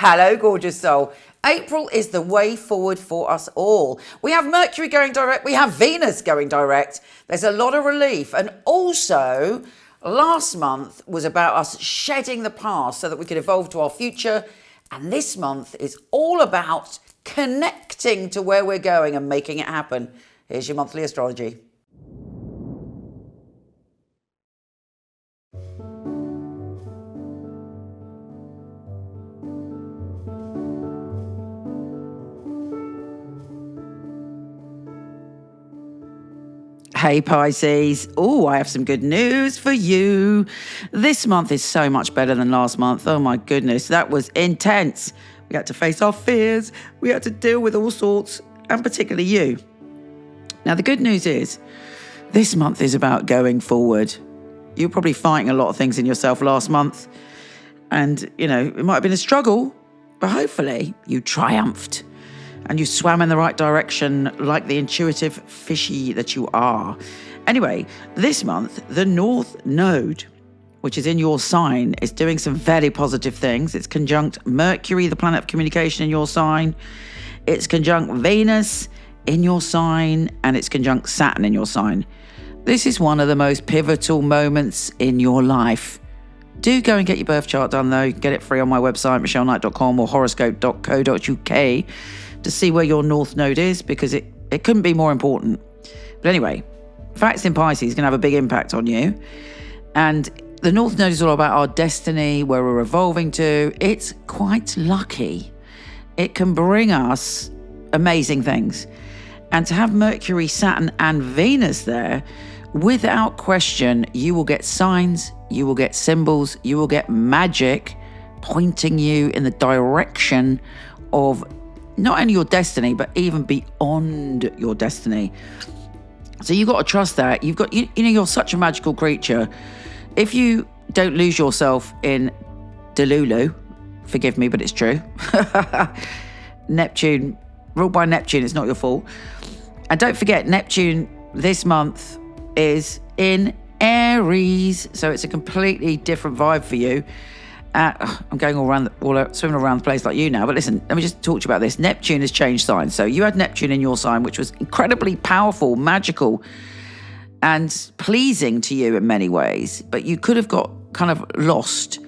Hello, gorgeous soul. April is the way forward for us all. We have Mercury going direct. We have Venus going direct. There's a lot of relief. And also, last month was about us shedding the past so that we could evolve to our future. And this month is all about connecting to where we're going and making it happen. Here's your monthly astrology. Hey Pisces, I have some good news for you. This month is so much better than last month. Oh my goodness, that was intense. We had to face our fears. We had to deal with all sorts, and particularly you. Now the good news is, this month is about going forward. You're probably fighting a lot of things in yourself last month. And, it might have been a struggle, but hopefully you triumphed. And you swam in the right direction like the intuitive fishy that you are. Anyway, this month, the North Node, which is in your sign, is doing some very positive things. It's conjunct Mercury, the planet of communication, in your sign. It's conjunct Venus in your sign. And it's conjunct Saturn in your sign. This is one of the most pivotal moments in your life. Do go and get your birth chart done, though. You can get it free on my website, michelleknight.com or horoscope.co.uk. to see where your North Node is, because it couldn't be more important. But anyway, facts in Pisces is going to have a big impact on you. And the North Node is all about our destiny, where we're evolving to. It's quite lucky. It can bring us amazing things. And to have Mercury, Saturn and Venus there, without question, you will get signs, you will get symbols, you will get magic pointing you in the direction of not only your destiny, but even beyond your destiny. So you've got to trust that. You're such a magical creature. If you don't lose yourself in Delulu, forgive me, but it's true. Neptune, ruled by Neptune, it's not your fault. And don't forget, Neptune this month is in Aries. So it's a completely different vibe for you. I'm going swimming around the place like you now. But listen, let me just talk to you about this. Neptune has changed signs. So you had Neptune in your sign, which was incredibly powerful, magical, and pleasing to you in many ways. But you could have got kind of lost.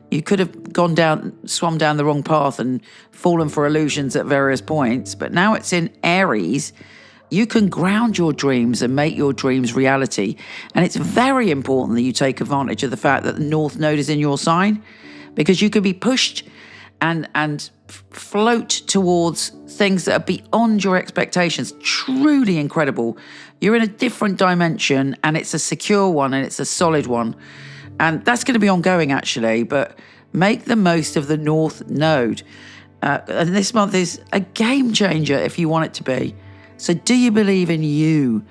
You could have swum down the wrong path and fallen for illusions at various points. But now it's in Aries. You can ground your dreams and make your dreams reality. And it's very important that you take advantage of the fact that the North Node is in your sign, because you could be pushed and float towards things that are beyond your expectations. Truly incredible. You're in a different dimension, and it's a secure one, and it's a solid one. And that's going to be ongoing, actually. But make the most of the North Node. And this month is a game changer if you want it to be. So do you believe in you?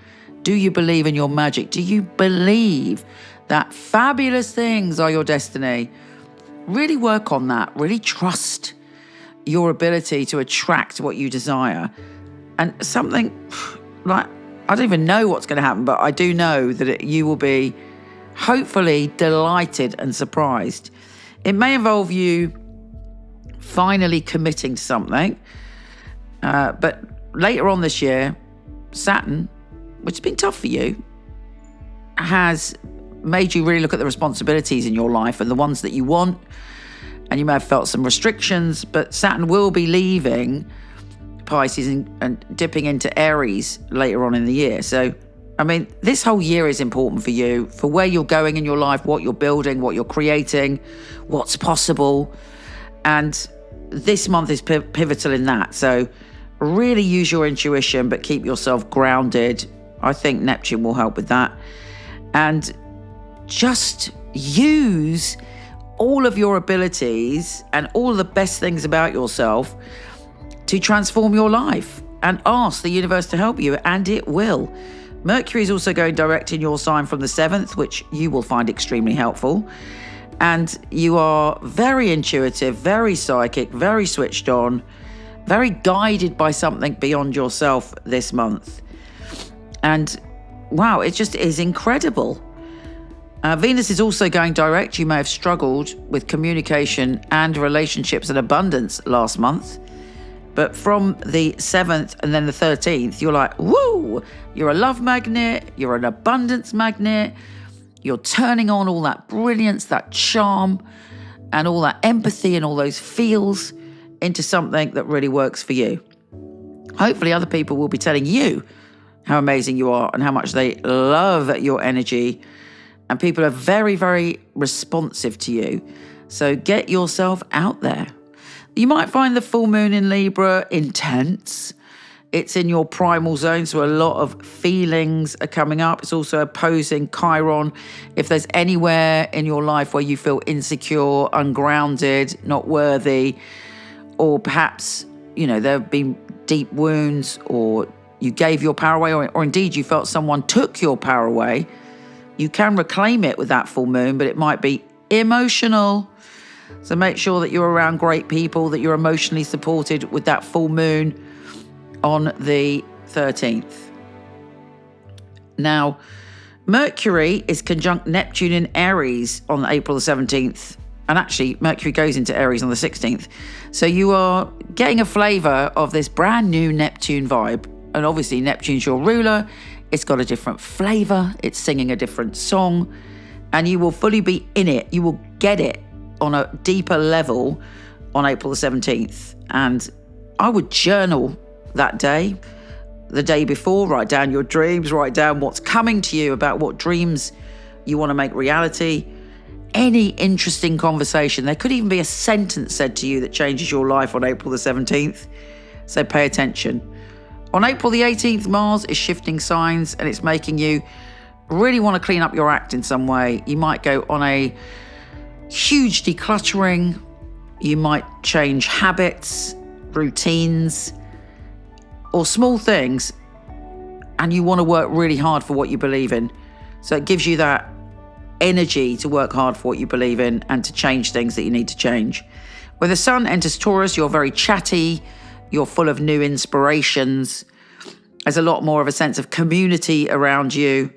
Do you believe in your magic? Do you believe that fabulous things are your destiny? Really work on that. Really trust your ability to attract what you desire. And something like, I don't even know what's going to happen, but I do know that you will be hopefully delighted and surprised. It may involve you finally committing to something, but later on this year, Saturn, which has been tough for you, has made you really look at the responsibilities in your life and the ones that you want. And you may have felt some restrictions, but Saturn will be leaving Pisces and dipping into Aries later on in the year. So, this whole year is important for you, for where you're going in your life, what you're building, what you're creating, what's possible. And this month is pivotal in that. So really use your intuition, but keep yourself grounded. I think Neptune will help with that. And just use all of your abilities and all of the best things about yourself to transform your life, and ask the universe to help you, and it will. Mercury is also going direct in your sign from the 7th, which you will find extremely helpful. And you are very intuitive, very psychic, very switched on, very guided by something beyond yourself this month. And wow, it just is incredible. Venus is also going direct. You may have struggled with communication and relationships and abundance last month. But from the 7th and then the 13th, you're like, woo, you're a love magnet, you're an abundance magnet, you're turning on all that brilliance, that charm, and all that empathy and all those feels into something that really works for you. Hopefully other people will be telling you how amazing you are and how much they love your energy. And people are very, very responsive to you. So get yourself out there. You might find the full moon in Libra intense. It's in your primal zone, so a lot of feelings are coming up. It's also opposing Chiron. If there's anywhere in your life where you feel insecure, ungrounded, not worthy, or perhaps, there have been deep wounds, or you gave your power away, or indeed you felt someone took your power away, you can reclaim it with that full moon, but it might be emotional. So make sure that you're around great people, that you're emotionally supported with that full moon on the 13th. Now, Mercury is conjunct Neptune in Aries on April the 17th. And actually, Mercury goes into Aries on the 16th. So you are getting a flavour of this brand new Neptune vibe. And obviously, Neptune's your ruler. It's got a different flavour. It's singing a different song. And you will fully be in it. You will get it on a deeper level on April the 17th. And I would journal that day, the day before, write down your dreams, write down what's coming to you, about what dreams you want to make reality. Any interesting conversation. There could even be a sentence said to you that changes your life on April the 17th. So pay attention. On April the 18th, Mars is shifting signs and it's making you really want to clean up your act in some way. You might go on a huge decluttering. You might change habits, routines, or small things, and you want to work really hard for what you believe in. So it gives you that energy to work hard for what you believe in and to change things that you need to change. When the sun enters Taurus, you're very chatty, you're full of new inspirations. There's a lot more of a sense of community around you,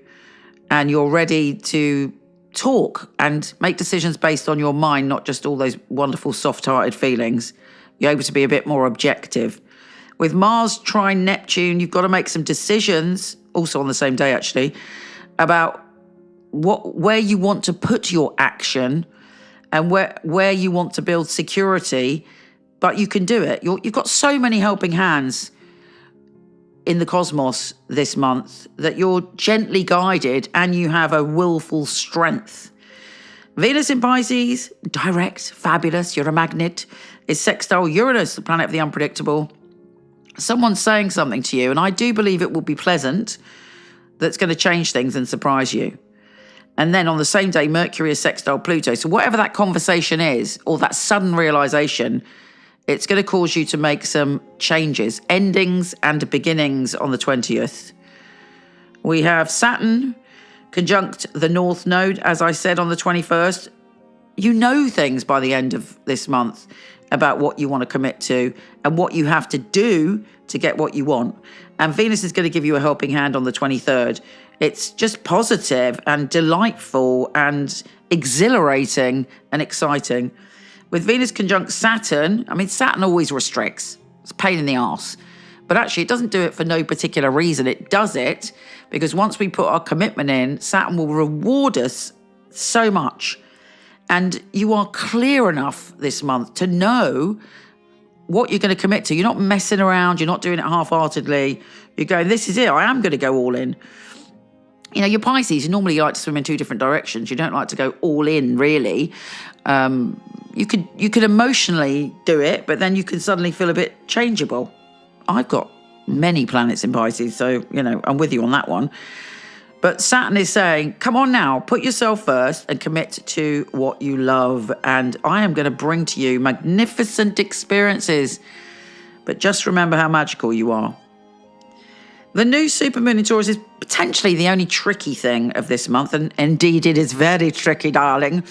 and you're ready to talk and make decisions based on your mind, not just all those wonderful soft-hearted feelings. You're able to be a bit more objective. With Mars trine Neptune, you've got to make some decisions, also on the same day actually, about where you want to put your action and where you want to build security, but you can do it. You've got so many helping hands in the cosmos this month that you're gently guided and you have a willful strength. Venus in Pisces, direct, fabulous, you're a magnet, is sextile Uranus, the planet of the unpredictable. Someone's saying something to you, and I do believe it will be pleasant, that's going to change things and surprise you. And then on the same day, Mercury is sextile Pluto. So whatever that conversation is, or that sudden realization, it's going to cause you to make some changes, endings and beginnings on the 20th. We have Saturn conjunct the North Node, as I said, on the 21st. You know things by the end of this month about what you want to commit to and what you have to do to get what you want. And Venus is going to give you a helping hand on the 23rd. It's just positive and delightful and exhilarating and exciting. With Venus conjunct Saturn, Saturn always restricts. It's a pain in the arse. But actually, it doesn't do it for no particular reason. It does it because once we put our commitment in, Saturn will reward us so much. And you are clear enough this month to know what you're going to commit to. You're not messing around. You're not doing it half-heartedly. You're going, this is it. I am going to go all in. You're Pisces. You normally like to swim in two different directions. You don't like to go all in, really. You could emotionally do it, but then you can suddenly feel a bit changeable. I've got many planets in Pisces, so, I'm with you on that one. But Saturn is saying, come on now, put yourself first and commit to what you love. And I am going to bring to you magnificent experiences. But just remember how magical you are. The new supermoon in Taurus is potentially the only tricky thing of this month. And indeed, it is very tricky, darling.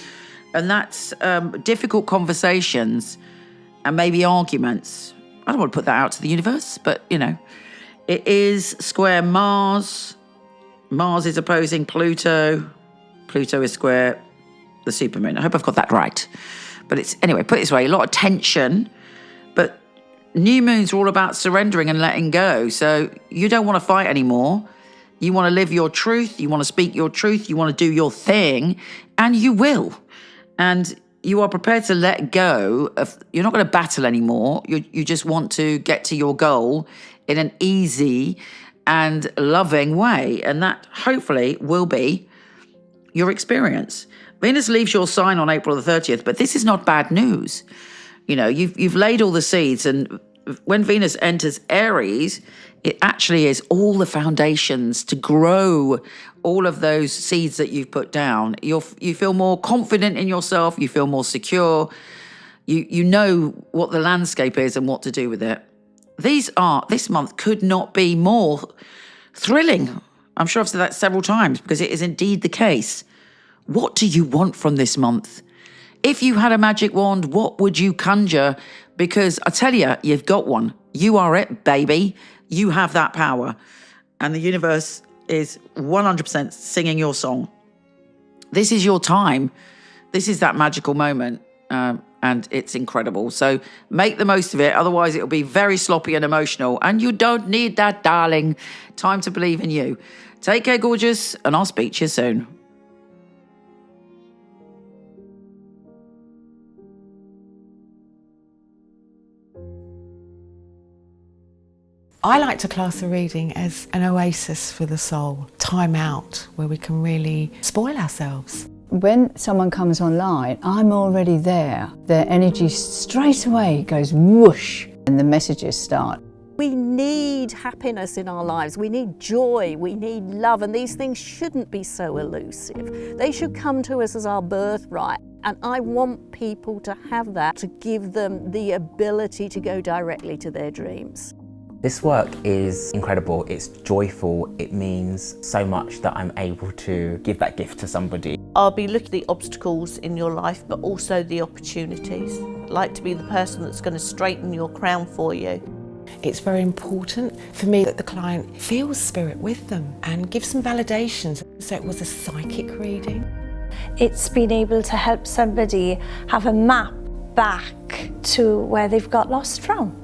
And that's difficult conversations and maybe arguments. I don't want to put that out to the universe, but, it is square Mars. Mars is opposing Pluto. Pluto is square the supermoon. I hope I've got that right. But it's, anyway, put it this way, a lot of tension, but new moons are all about surrendering and letting go. So you don't want to fight anymore. You want to live your truth. You want to speak your truth. You want to do your thing, and you will. And you are prepared to let go of, you're not going to battle anymore. You just want to get to your goal in an easy and loving way. And that hopefully will be your experience. Venus leaves your sign on April the 30th, but this is not bad news. You know, you've laid all the seeds, and when Venus enters Aries, it actually is all the foundations to grow all of those seeds that you've put down. You feel more confident in yourself. You feel more secure. You know what the landscape is and what to do with it. This month could not be more thrilling. I'm sure I've said that several times because it is indeed the case. What do you want from this month? If you had a magic wand, what would you conjure? Because I tell you, you've got one. You are it, baby. You have that power. And the universe is 100% singing your song. This is your time. This is that magical moment. And it's incredible. So make the most of it. Otherwise, it'll be very sloppy and emotional. And you don't need that, darling. Time to believe in you. Take care, gorgeous. And I'll speak to you soon. I like to class a reading as an oasis for the soul, time out where we can really spoil ourselves. When someone comes online, I'm already there. Their energy straight away goes whoosh and the messages start. We need happiness in our lives, we need joy, we need love, and these things shouldn't be so elusive. They should come to us as our birthright. And I want people to have that, to give them the ability to go directly to their dreams. This work is incredible, it's joyful, it means so much that I'm able to give that gift to somebody. I'll be looking at the obstacles in your life, but also the opportunities. I'd like to be the person that's going to straighten your crown for you. It's very important for me that the client feels spirit with them and gives some validations. So it was a psychic reading. It's been able to help somebody have a map back to where they've got lost from.